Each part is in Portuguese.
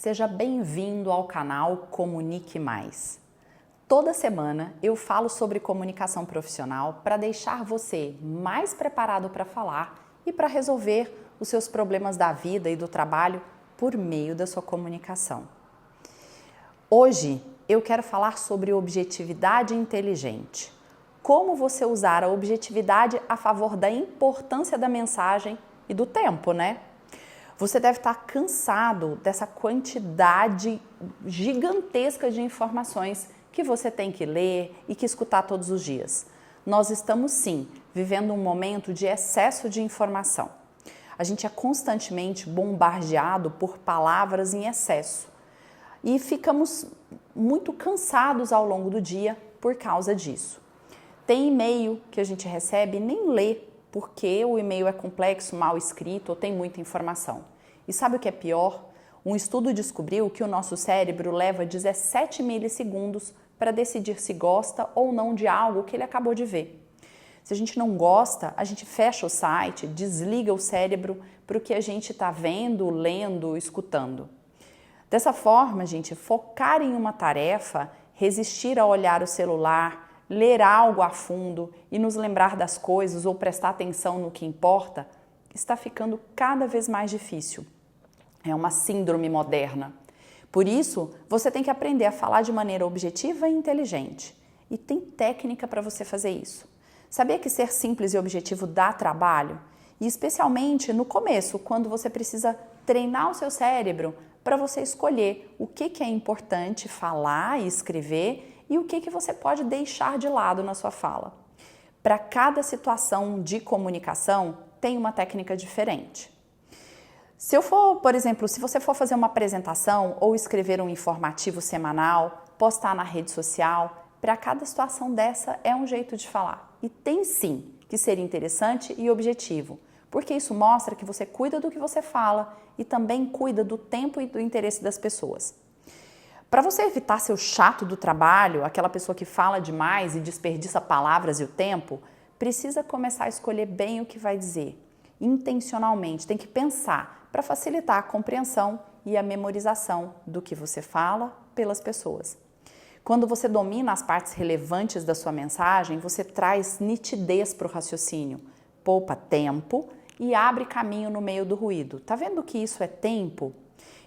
Seja bem-vindo ao canal Comunique Mais. Toda semana eu falo sobre comunicação profissional para deixar você mais preparado para falar e para resolver os seus problemas da vida e do trabalho por meio da sua comunicação. Hoje eu quero falar sobre objetividade inteligente. Como você usar a objetividade a favor da importância da mensagem e do tempo, né? Você deve estar cansado dessa quantidade gigantesca de informações que você tem que ler e que escutar todos os dias. Nós estamos, sim, vivendo um momento de excesso de informação. A gente é constantemente bombardeado por palavras em excesso e ficamos muito cansados ao longo do dia por causa disso. Tem e-mail que a gente recebe e nem lê, porque o e-mail é complexo, mal escrito ou tem muita informação. E sabe o que é pior? Um estudo descobriu que o nosso cérebro leva 17 milissegundos para decidir se gosta ou não de algo que ele acabou de ver. Se a gente não gosta, a gente fecha o site, desliga o cérebro para o que a gente está vendo, lendo, escutando. Dessa forma, gente, focar em uma tarefa, resistir a olhar o celular, ler algo a fundo e nos lembrar das coisas ou prestar atenção no que importa, está ficando cada vez mais difícil. É uma síndrome moderna. Por isso, você tem que aprender a falar de maneira objetiva e inteligente. E tem técnica para você fazer isso. Sabia que ser simples e objetivo dá trabalho? E especialmente no começo, quando você precisa treinar o seu cérebro para você escolher o que é importante falar e escrever e o que você pode deixar de lado na sua fala. Para cada situação de comunicação, tem uma técnica diferente. Se você for fazer uma apresentação ou escrever um informativo semanal, postar na rede social, para cada situação dessa é um jeito de falar. E tem sim que ser interessante e objetivo, porque isso mostra que você cuida do que você fala e também cuida do tempo e do interesse das pessoas. Para você evitar ser o chato do trabalho, aquela pessoa que fala demais e desperdiça palavras e o tempo, precisa começar a escolher bem o que vai dizer. Intencionalmente, tem que pensar para facilitar a compreensão e a memorização do que você fala pelas pessoas. Quando você domina as partes relevantes da sua mensagem, você traz nitidez para o raciocínio, poupa tempo e abre caminho no meio do ruído. Tá vendo que isso é tempo?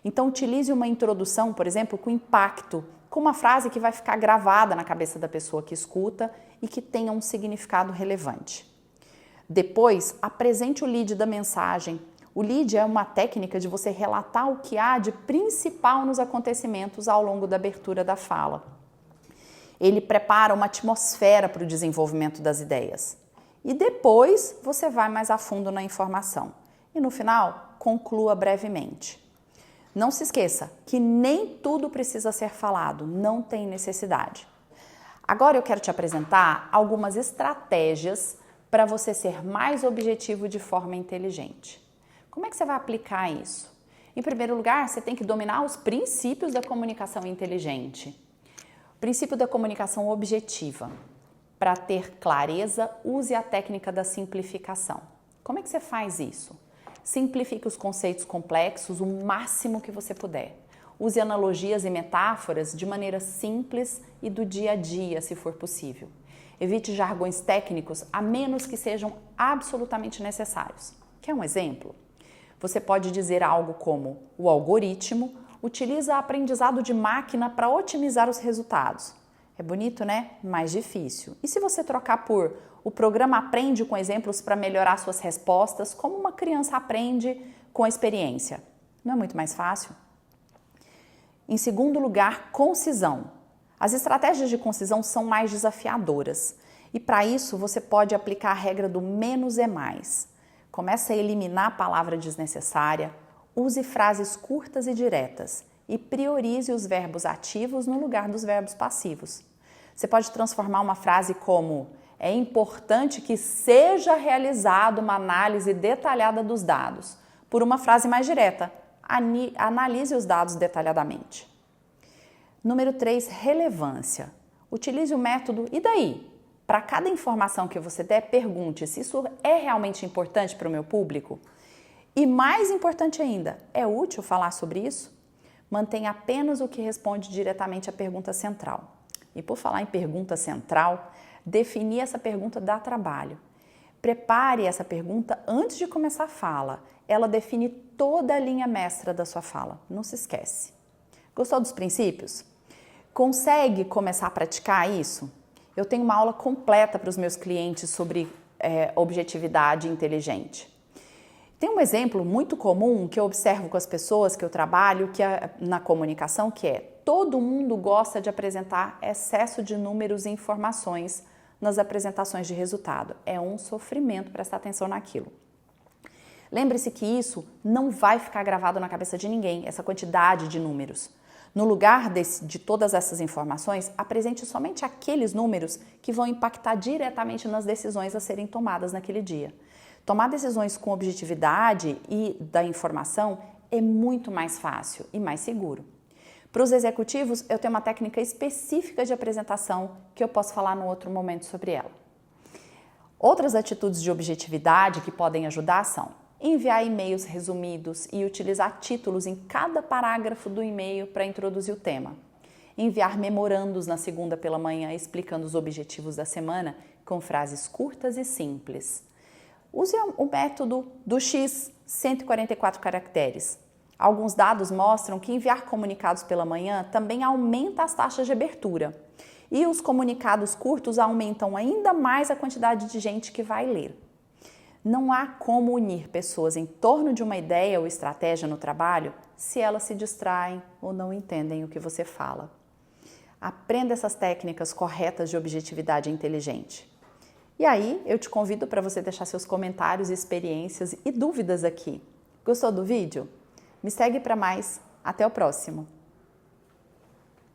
Então utilize uma introdução, por exemplo, com impacto, com uma frase que vai ficar gravada na cabeça da pessoa que escuta e que tenha um significado relevante. Depois, apresente o lead da mensagem. O lead é uma técnica de você relatar o que há de principal nos acontecimentos ao longo da abertura da fala. Ele prepara uma atmosfera para o desenvolvimento das ideias. E depois, você vai mais a fundo na informação. E no final, conclua brevemente. Não se esqueça que nem tudo precisa ser falado, não tem necessidade. Agora eu quero te apresentar algumas estratégias para você ser mais objetivo de forma inteligente. Como é que você vai aplicar isso? Em primeiro lugar, você tem que dominar os princípios da comunicação inteligente. O princípio da comunicação objetiva. Para ter clareza, use a técnica da simplificação. Como é que você faz isso? Simplifique os conceitos complexos o máximo que você puder. Use analogias e metáforas de maneira simples e do dia a dia, se for possível. Evite jargões técnicos a menos que sejam absolutamente necessários. Quer um exemplo? Você pode dizer algo como: o algoritmo utiliza aprendizado de máquina para otimizar os resultados. É bonito, né? Mais difícil. E se você trocar por: o programa aprende com exemplos para melhorar suas respostas, como uma criança aprende com a experiência? Não é muito mais fácil? Em segundo lugar, concisão. As estratégias de concisão são mais desafiadoras e para isso você pode aplicar a regra do menos é mais. Comece a eliminar a palavra desnecessária, use frases curtas e diretas e priorize os verbos ativos no lugar dos verbos passivos. Você pode transformar uma frase como: é importante que seja realizada uma análise detalhada dos dados, por uma frase mais direta: analise os dados detalhadamente. Número 3, relevância. Utilize o método "e daí?". Para cada informação que você der, pergunte se isso é realmente importante para o meu público. E mais importante ainda, é útil falar sobre isso? Mantenha apenas o que responde diretamente à pergunta central. E por falar em pergunta central, definir essa pergunta dá trabalho. Prepare essa pergunta antes de começar a fala. Ela define toda a linha mestra da sua fala. Não se esquece. Gostou dos princípios? Consegue começar a praticar isso? Eu tenho uma aula completa para os meus clientes sobre objetividade inteligente. Tem um exemplo muito comum que eu observo com as pessoas que eu trabalho na comunicação, que é: todo mundo gosta de apresentar excesso de números e informações nas apresentações de resultado. É um sofrimento prestar atenção naquilo. Lembre-se que isso não vai ficar gravado na cabeça de ninguém, essa quantidade de números. No lugar de todas essas informações, apresente somente aqueles números que vão impactar diretamente nas decisões a serem tomadas naquele dia. Tomar decisões com objetividade e da informação é muito mais fácil e mais seguro. Para os executivos, eu tenho uma técnica específica de apresentação que eu posso falar no outro momento sobre ela. Outras atitudes de objetividade que podem ajudar são enviar e-mails resumidos e utilizar títulos em cada parágrafo do e-mail para introduzir o tema. Enviar memorandos na segunda pela manhã explicando os objetivos da semana com frases curtas e simples. Use o método do X, 144 caracteres. Alguns dados mostram que enviar comunicados pela manhã também aumenta as taxas de abertura. E os comunicados curtos aumentam ainda mais a quantidade de gente que vai ler. Não há como unir pessoas em torno de uma ideia ou estratégia no trabalho se elas se distraem ou não entendem o que você fala. Aprenda essas técnicas corretas de objetividade inteligente. E aí, eu te convido para você deixar seus comentários, experiências e dúvidas aqui. Gostou do vídeo? Me segue para mais. Até o próximo!